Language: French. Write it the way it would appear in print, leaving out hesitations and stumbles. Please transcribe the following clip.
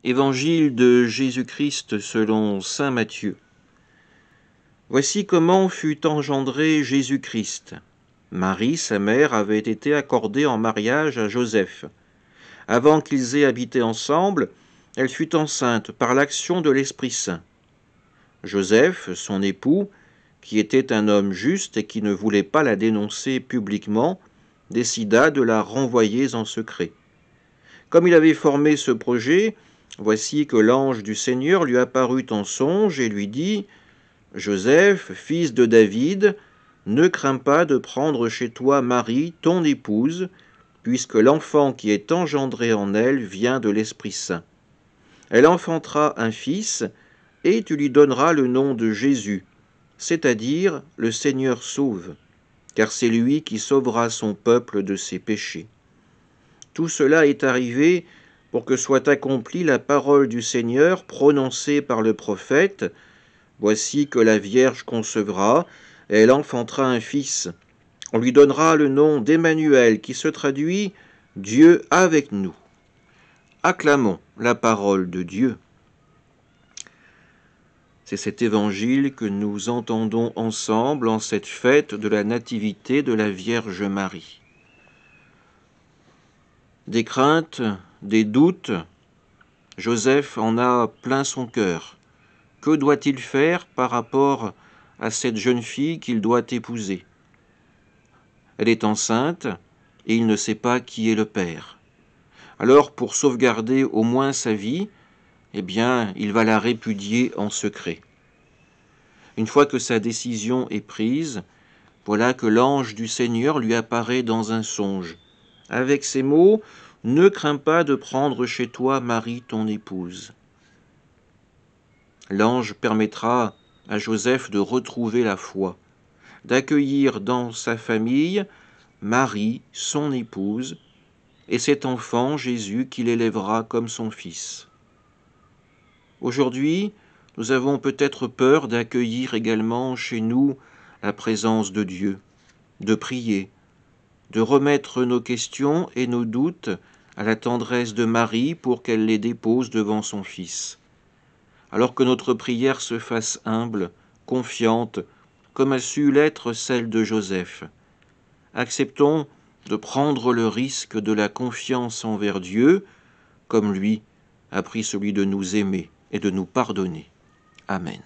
Évangile de Jésus-Christ selon saint Matthieu. Voici comment fut engendré Jésus-Christ. Marie, sa mère, avait été accordée en mariage à Joseph. Avant qu'ils aient habité ensemble, elle fut enceinte par l'action de l'Esprit Saint. Joseph, son époux, qui était un homme juste et qui ne voulait pas la dénoncer publiquement, décida de la renvoyer en secret. Comme il avait formé ce projet, voici que l'ange du Seigneur lui apparut en songe et lui dit « Joseph, fils de David, ne crains pas de prendre chez toi Marie, ton épouse, puisque l'enfant qui est engendré en elle vient de l'Esprit Saint. Elle enfantera un fils, et tu lui donneras le nom de Jésus, c'est-à-dire le Seigneur sauve, car c'est lui qui sauvera son peuple de ses péchés. Tout cela est arrivé pour que soit accomplie la parole du Seigneur prononcée par le prophète. Voici que la Vierge concevra, et elle enfantera un fils. On lui donnera le nom d'Emmanuel, qui se traduit « Dieu avec nous ». Acclamons la parole de Dieu. C'est cet évangile que nous entendons ensemble en cette fête de la Nativité de la Vierge Marie. Des craintes, des doutes, Joseph en a plein son cœur. Que doit-il faire par rapport à cette jeune fille qu'il doit épouser? Elle est enceinte et il ne sait pas qui est le père. Alors, pour sauvegarder au moins sa vie, il va la répudier en secret. Une fois que sa décision est prise, voilà que l'ange du Seigneur lui apparaît dans un songe, avec ces mots « Ne crains pas de prendre chez toi Marie, ton épouse ». L'ange permettra à Joseph de retrouver la foi, d'accueillir dans sa famille Marie, son épouse, et cet enfant, Jésus, qu'il élèvera comme son fils. Aujourd'hui, nous avons peut-être peur d'accueillir également chez nous la présence de Dieu, de prier, de remettre nos questions et nos doutes à la tendresse de Marie pour qu'elle les dépose devant son Fils. Alors que notre prière se fasse humble, confiante, comme a su l'être celle de Joseph. Acceptons de prendre le risque de la confiance envers Dieu, comme lui a pris celui de nous aimer et de nous pardonner. Amen.